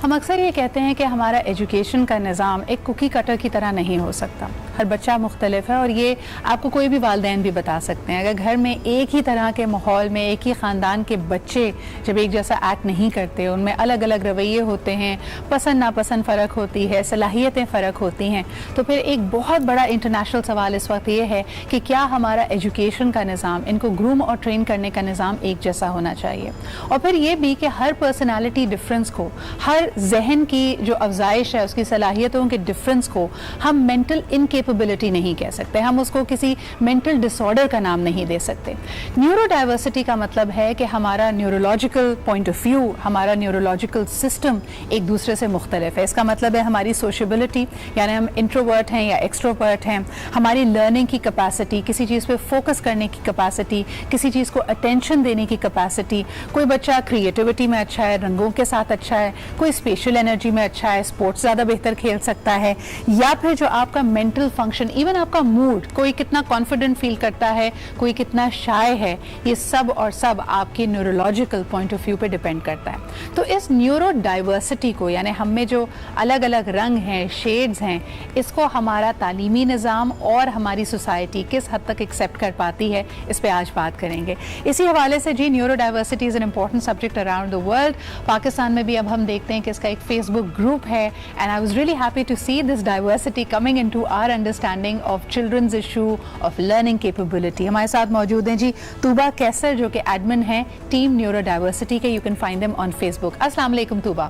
ہم اکثر یہ کہتے ہیں کہ ہمارا ایجوکیشن کا نظام ایک کوکی کٹر کی طرح نہیں ہو سکتا. ہر بچہ مختلف ہے اور یہ آپ کو کوئی بھی والدین بھی بتا سکتے ہیں. اگر گھر میں ایک ہی طرح کے ماحول میں ایک ہی خاندان کے بچے جب ایک جیسا ایکٹ نہیں کرتے, ان میں الگ الگ رویے ہوتے ہیں, پسند ناپسند فرق ہوتی ہے, صلاحیتیں فرق ہوتی ہیں, تو پھر ایک بہت بڑا انٹرنیشنل سوال اس وقت یہ ہے کہ کیا ہمارا ایجوکیشن کا نظام, ان کو گروم اور ٹرین کرنے کا نظام ایک جیسا ہونا چاہیے. اور پھر یہ بھی کہ ہر پرسنالٹی ڈفرینس کو, ہر ذہن کی جو افزائش ہے اس کی صلاحیتوں کے ڈفرینس کو ہم مینٹل انکیپبلٹی نہیں کہہ سکتے, ہم اس کو کسی مینٹل ڈس آرڈر کا نام نہیں دے سکتے. نیورو ڈائیورسٹی کا مطلب ہے کہ ہمارا نیورولوجیکل پوائنٹ آف ویو, ہمارا نیورولوجیکل سسٹم ایک دوسرے سے مختلف ہے. اس کا مطلب ہے ہماری سوشیبلٹی, یعنی ہم انٹروورٹ ہیں یا ایکسٹروورٹ ہیں, ہماری لرننگ کی کیپیسٹی, کسی چیز پہ فوکس کرنے کی کیپیسٹی, کسی چیز کو اٹینشن دینے کی کیپیسٹی. کوئی بچہ کریٹیوٹی میں اچھا ہے, رنگوں کے ساتھ اچھا ہے, کوئی اسپیشل انرجی میں اچھا ہے, اسپورٹس زیادہ بہتر کھیل سکتا ہے, یا پھر جو آپ کا مینٹل فنکشن, ایون آپ کا موڈ, کوئی کتنا کانفیڈنٹ فیل کرتا ہے, کوئی کتنا شائع ہے, یہ سب اور سب آپ کی نیورولوجیکل پوائنٹ آف ویو پہ ڈیپینڈ کرتا ہے. تو اس نیورو ڈائیورسٹی کو, یعنی ہم میں جو الگ الگ رنگ ہیں, شیڈز ہیں, اس کو ہمارا تعلیمی نظام اور ہماری سوسائٹی کس حد تک ایکسیپٹ کر پاتی ہے, اس پہ آج بات کریں گے. اسی حوالے سے جی, neurodiversity is an important subject around the world. Pakistan میں بھی اب ہم دیکھتے ہیں کہ اس کا ایک فیس بک گروپ ہے, and I was really happy to see this diversity coming into our understanding of children's issue of learning capability. ہمارے ساتھ موجود ہیں جی طوبہ کیسر, جو کہ ایڈمن ہیں ٹیم نیورو ڈائیورسٹی کے. You can find them on Facebook. السلام علیکم طوبہ.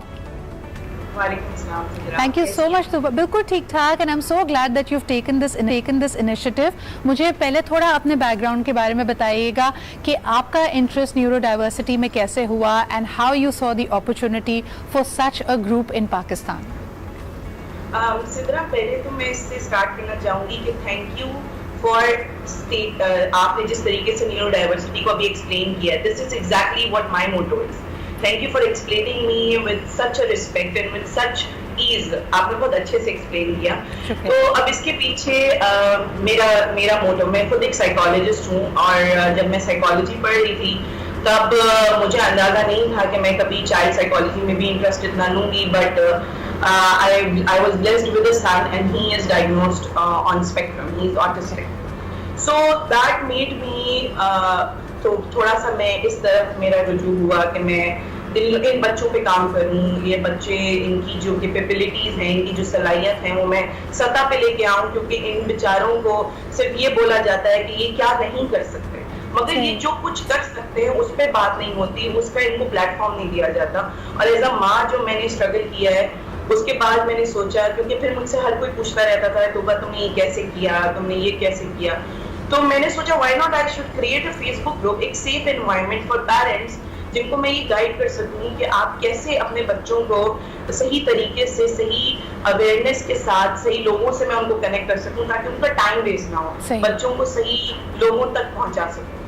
Thank you so much طوبہ. بالکل ٹھیک ٹھاک, and I'm so glad that you've taken this initiative. مجھے پہلے تھوڑا اپنے بیک گراؤنڈ کے بارے میں بتائیے گا کہ آپ کا انٹرسٹ نیورو ڈائیورسٹی میں کیسے ہوا, and how you saw the opportunity for such a group in Pakistan. Sidra, پہلے تو میں اس سے اسٹارٹ کرنا چاہوں گی کہ تھینک یو فار آپ نے جس طریقے سے نیورو ڈائیورسٹی کو ابھی ایکسپلین کیا. This is exactly what my motto is. Thank you for explaining me with such a respect and with such ease. آپ نے بہت اچھے سے ایکسپلین کیا. تو اب اس کے پیچھے میرا موٹو, میں خود ایک سائیکالوجسٹ ہوں, اور جب میں سائیکالوجی پڑھ رہی تھی تب مجھے اندازہ نہیں تھا کہ میں کبھی چائلڈ سائیکالوجی میں بھی انٹرسٹ اتنا لوں گی. But I was blessed with a son and he is diagnosed on spectrum. He is autistic. So that made me تو تھوڑا سا میں اس طرف میرا رجوع ہوا کہ میں ان بچوں پہ کام کروں. یہ بچے, ان کی جو کیپیبلٹیز ہیں, ان کی جو صلاحیت ہیں, وہ میں سطح پہ لے کے آؤں, کیونکہ ان بیچاروں کو صرف یہ بولا جاتا ہے کہ یہ کیا نہیں کر سکتے, مگر یہ جو کچھ کر سکتے ہیں اس پہ بات نہیں ہوتی, اس کا ان کو پلیٹ فارم نہیں دیا جاتا. اور ایز اے ماں جو میں نے اسٹرگل کیا ہے, اس کے بعد میں نے سوچا, کیونکہ پھر مجھ سے ہر کوئی پوچھتا رہتا تھا طوبہ تم نے یہ کیسے کیا, تم نے یہ کیسے کیا, تو میں نے سوچا why not I should create a face book group, ایک سیف انوائرمنٹ فار پیرنٹس, جن کو میں یہ گائیڈ کر سکوں کہ آپ کیسے اپنے بچوں کو صحیح طریقے سے, صحیح اویئرنیس کے ساتھ, صحیح لوگوں سے میں ان کو کنیکٹ کر سکوں, تاکہ ان کا ٹائم ویسٹ نہ ہو, بچوں کو صحیح لوگوں تک پہنچا سکوں.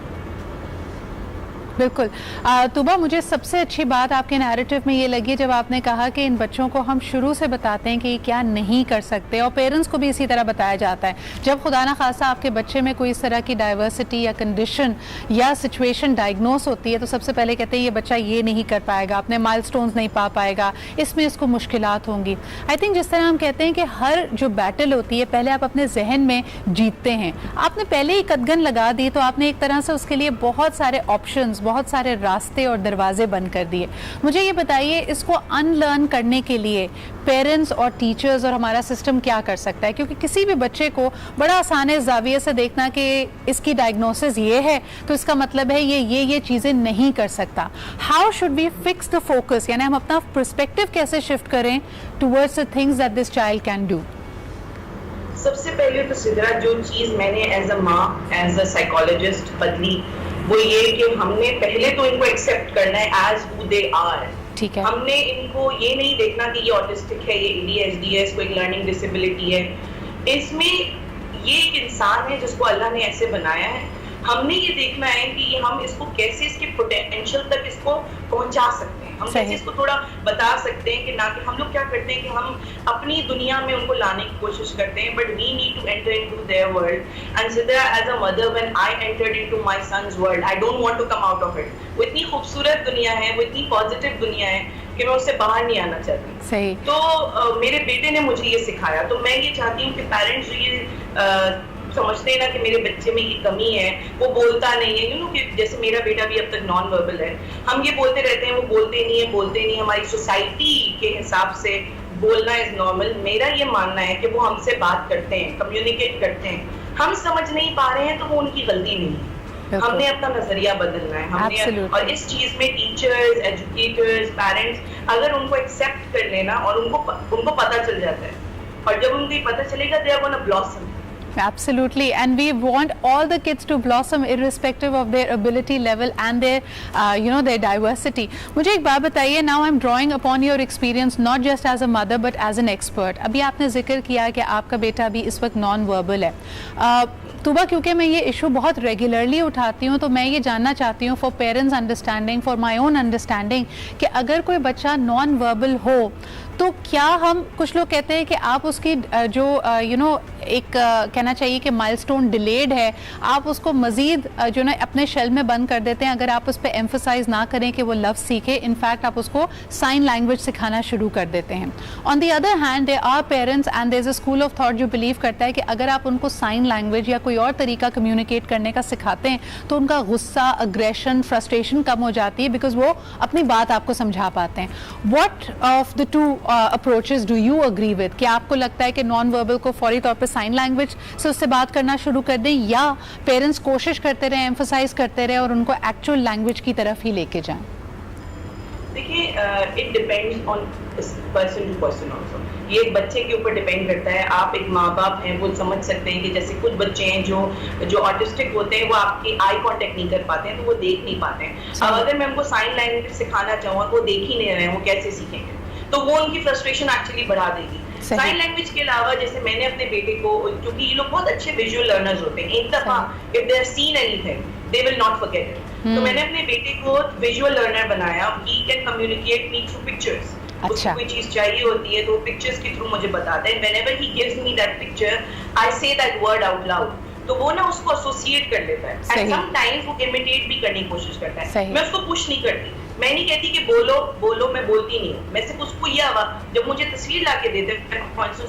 بالکل. طوبہ, مجھے سب سے اچھی بات آپ کے نیریٹو میں یہ لگی جب آپ نے کہا کہ ان بچوں کو ہم شروع سے بتاتے ہیں کہ یہ کیا نہیں کر سکتے, اور پیرنٹس کو بھی اسی طرح بتایا جاتا ہے. جب خدا نہ خاصہ آپ کے بچے میں کوئی اس طرح کی ڈائیورسٹی یا کنڈیشن یا سچویشن ڈائگنوز ہوتی ہے, تو سب سے پہلے کہتے ہیں یہ بچہ یہ نہیں کر پائے گا, اپنے مائل سٹونز نہیں پا پائے گا, اس میں اس کو مشکلات ہوں گی. آئی تھنک جس طرح ہم کہتے ہیں کہ ہر جو بیٹل ہوتی ہے پہلے آپ اپنے ذہن میں جیتتے ہیں. آپ نے پہلے ہی قدغن لگا دی, تو آپ نے ایک طرح سے اس کے لیے بہت سارے آپشنز, بہت سارے راستے اور دروازے بند کر دیے. مجھے یہ بتائیے, اس کو ان لرن کرنے کے لیے پیرنٹس اور ٹیچرز اور ہمارا سسٹم کیا کر سکتا ہے؟ کیونکہ کسی بھی بچے کو بڑا آسان ہے زاویے سے دیکھنا کہ اس کی ڈائگنوسس یہ ہے تو اس کا مطلب ہے یہ چیزیں نہیں کر سکتا. How should we fix the focus, یعنی ہم اپنا پرسپیکٹو کیسے شفٹ کریں towards the things that this child can do? سب سے پہلے تو سدرا, جو چیز میں نے ایز اے ماں, ایز اے سائیکالوجسٹ بدلی, وہ یہ کہ ہم نے پہلے تو ان کو ایکسیپٹ کرنا ہے ایز ہو دے آر. ٹھیک ہے. ہم نے ان کو یہ نہیں دیکھنا کہ یہ آٹسٹک ہے, یہ ADHD ہے, اس کو ایک لرننگ ڈسیبلٹی ہے. اس میں یہ ایک انسان ہے جس کو اللہ نے ایسے بنایا ہے. ہم نے یہ دیکھنا ہے کہ ہم اس کو کیسے اس کے پوٹینشیل تک اس کو پہنچا سکتے ہیں, ہم کیسے اس کو تھوڑا بتا سکتے ہیں. کہ نہ کہ ہم لوگ کیا کرتے ہیں کہ ہم اپنی دنیا میں ان کو لانے کی کوشش کرتے ہیں, but we need to enter into their world. And Sidra, as a mother, when I entered into my son's world, I don't want to come out of it. وہ اتنی خوبصورت دنیا ہے, وہ اتنی پازیٹیو دنیا ہے کہ میں اس سے باہر نہیں آنا چاہتی. صحیح. تو میرے بیٹے نے مجھے یہ سکھایا. تو میں یہ چاہتی ہوں کہ پیرنٹس جو یہ سمجھتے ہیں نا کہ میرے بچے میں یہ کمی ہے, وہ بولتا نہیں ہے, کہ جیسے میرا بیٹا بھی اب تک نان وربل ہے, ہم یہ بولتے رہتے ہیں وہ بولتے نہیں. ہماری سوسائٹی کے حساب سے بولنا از نارمل. میرا یہ ماننا ہے کہ وہ ہم سے بات کرتے ہیں, کمیونیکیٹ کرتے ہیں, ہم سمجھ نہیں پا رہے ہیں تو وہ ان کی غلطی نہیں ہے, ہم نے اپنا نظریہ بدلنا ہے. ہم نے, اور اس چیز میں ٹیچرز, ایجوکیٹرز, پیرنٹس اگر ان کو ایکسیپٹ کر لینا, اور ان کو پتہ چل جاتا ہے, اور جب ان کو یہ پتہ چلے گا they are gonna blossom. Absolutely, and we want all the kids to blossom irrespective of their ability level and their their diversity. مجھے ایک بات بتائیے, now I'm drawing upon your experience not just as a mother but as an expert. ابھی آپ نے ذکر کیا کہ آپ کا بیٹا بھی اس وقت نان وربل ہے. طوبہ, کیونکہ میں یہ ایشو بہت ریگولرلی اٹھاتی ہوں, تو میں یہ جاننا چاہتی ہوں for parents understanding, for my own understanding, کہ اگر کوئی بچہ نان وربل ہو تو کیا ہم, کچھ لوگ کہتے ہیں کہ آپ اس کی جو ایک کہنا چاہیے کہ مائل سٹون ڈیلیڈ ہے, آپ اس کو مزید جو نا اپنے شیل میں بند کر دیتے ہیں اگر آپ اس پہ ایمفسائز نہ کریں کہ وہ لفظ سیکھے. انفیکٹ آپ اس کو سائن لینگویج سکھانا شروع کر دیتے ہیں. On the other hand there are parents and there is a school of thought جو بلیو کرتا ہے کہ اگر آپ ان کو سائن لینگویج یا کوئی اور طریقہ کمیونیکیٹ کرنے کا سکھاتے ہیں تو ان کا غصہ, اگریشن, فرسٹریشن کم ہو جاتی ہے, بیکاز وہ اپنی بات آپ کو سمجھا پاتے ہیں. What of the two approaches do you agree with? کیا آپ کو لگتا ہے کہ نان وربل کو فوری طور پہ سائن لینگویج سے اس سے بات کرنا شروع کر دیں, یا پیرنٹس کوشش کرتے رہیں, ایمفسائز کرتے رہیں اور ان کو ایکچوئل لینگویج کی طرف ہی لے کے جائیں؟ دیکھیے, it depends on person to person also. یہ ایک بچے کے اوپر ڈیپینڈ کرتا ہے. آپ ایک ماں باپ ہیں, وہ سمجھ سکتے ہیں کہ جیسے کچھ بچے ہیں جو آرٹسٹک ہوتے ہیں, وہ آپ کی آئی کانٹیکٹ نہیں کر پاتے ہیں, تو وہ دیکھ نہیں پاتے ہیں. اب اگر میں ان کو سائن لینگویج سکھانا چاہوں تو وہ دیکھ ہی نہیں رہے ہیں, وہ کیسے سیکھیں گے؟ تو وہ ان کی فرسٹریشن ایکچولی بڑھا دے گی. سائن لینگویج کے علاوہ جیسے میں نے اپنے بیٹے کو, کیونکہ یہ لوگ بہت اچھے ویژول لرنرز ہوتے ہیں, ایک دفعہ if they have seen anything they will not forget it. تو میں نے اپنے بیٹے کو ویژول لرنر بنایا. he can communicate me through pictures. اس کو کوئی چیز چاہیے ہوتی ہے تو وہ پکچرز کے تھرو مجھے بتاتا ہے. whenever he gives me that picture I say that word out loud. تو وہ نا اس کو ایسوسیٹ کر لیتا ہے. اینڈ سم ٹائمز وہ امیٹیٹ بھی کرنے کی کوشش کرتا ہے. میں اس کو پش نہیں کرتی, میں نہیں کہتی کہ بولو, میں بولتی نہیں ہوں. میں صرف اس کو یہ جب مجھے تصویر لا کے دیتے ہیں,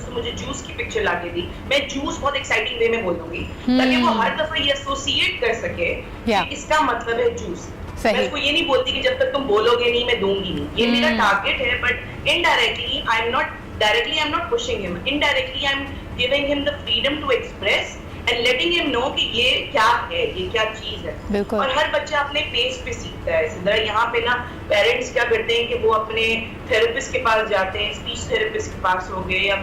مجھے جوس کی پکچر لا کے دی, میں جوس بہت ایکسائٹنگ وے میں بول دوں گی تاکہ وہ ہر دفعہ یہ ایسوسیٹ کر سکے کہ اس کا مطلب ہے جوس. میں اس کو یہ نہیں بولتی کہ جب تک تم بولو گے نہیں میں دوں گی نہیں. یہ میرا ٹارگیٹ ہے, but indirectly I am not pushing him. indirectly I am giving him the freedom to express and letting him know کہ یہ کیا ہے, یہ کیا چیز ہے. اور ہر بچہ اپنے پیس پہ سیکھتا ہے. ذرا یہاں پہ نا پیرنٹس کیا کرتے ہیں کہ وہ اپنے تھراپسٹ کے پاس جاتے ہیں, اسپیچ تھراپسٹ کے پاس ہو گئے یا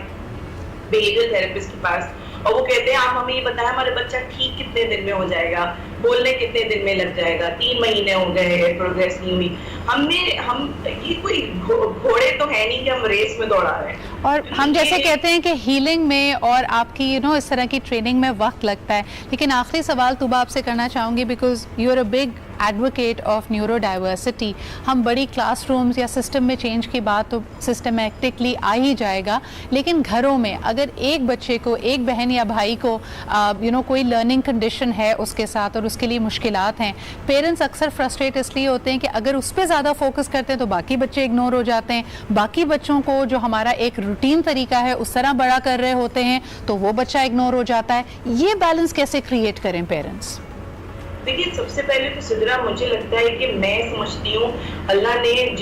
بیہیویئر تھراپسٹ کے پاس, اور وہ کہتے ہیں آپ ہمیں یہ بتائیں ہمارا بچہ ٹھیک کتنے دن میں ہو جائے گا, بولنے کتنے دن میں لگ جائے گا, 3 مہینے ہو گئے ہیں, پروگریس نہیں ہوئی. ہم یہ کوئی گھوڑے تو ہے نہیں کہ ہم ریس میں دوڑا رہے ہیں. اور ہم جیسے کہتے ہیں کہ ہیلنگ میں اور آپ کی اس طرح کی ٹریننگ میں وقت لگتا ہے. لیکن آخری سوال طوبہ آپ سے کرنا چاہوں گی, because you are a big advocate of neurodiversity. ہم بڑی کلاس رومز یا سسٹم میں چینج کی بات تو سسٹمیٹکلی آ ہی جائے گا, لیکن گھروں میں اگر ایک بچے کو, ایک بہن یا بھائی کو کوئی لرننگ کنڈیشن ہے اس کے ساتھ اور اس کے لیے مشکلات ہیں, پیرنٹس اکثر فرسٹریٹ اس لیے ہوتے ہیں کہ اگر اس پہ زیادہ فوکس کرتے ہیں تو باقی بچے اگنور ہو جاتے ہیں, باقی بچوں کو جو ہمارا ایک روٹین طریقہ ہے اس طرح بڑا کر رہے ہوتے ہیں تو وہ بچہ اگنور ہو جاتا ہے. یہ بیلنس کیسے کریٹ کریں پیرنٹس؟ دیکھیے, سب سے پہلے تو سدرا مجھے لگتا ہے کہ میں سمجھتی ہوں اللہ نے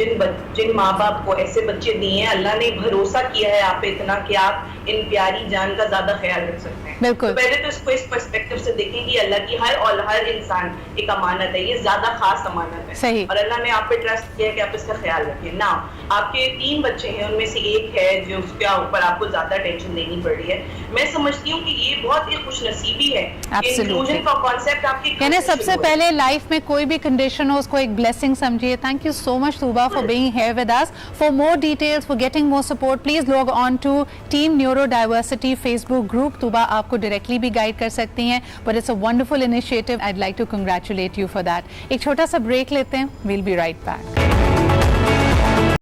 جن ماں باپ کو ایسے بچے دیے ہیں, اللہ نے بھروسہ کیا ہے آپ پہ اتنا کہ آپ ان پیاری جان کا زیادہ خیال رکھ سکتے ہیں. بالکل. پہلے تو اس کو اس پرسپیکٹو سے دیکھیں کہ اللہ کی ہر انسان ایک امانت ہے, یہ زیادہ خاص امانت ہے. صحیح. اور اللہ نے آپ پہ ٹرسٹ کیا کہ آپ اس کا خیال رکھیں. نا آپ کے 3 بچے ہیں, ان میں سے ایک ہے جو اس کے اوپر آپ کو زیادہ ٹینشن دینی پڑ رہی ہے. میں سمجھتی ہوں کہ یہ بہت ہی خوش نصیبی ہے. انکلوژن کا کانسیپٹ آپ کی سب سے پہلے لائف میں کوئی بھی کنڈیشن ہو اس کو ایک بلیسنگ سمجھیے. Thank you so much Tooba for being here with us. For more details, for getting more support, please log on to team neurodiversity face book group. Tooba آپ کو ڈائریکٹلی بھی گائیڈ کر سکتی ہیں, but it's a wonderful initiative. I would like to congratulate you for that. ایک چھوٹا سا break لیتے ہیں, ویل بی رائٹ بیک.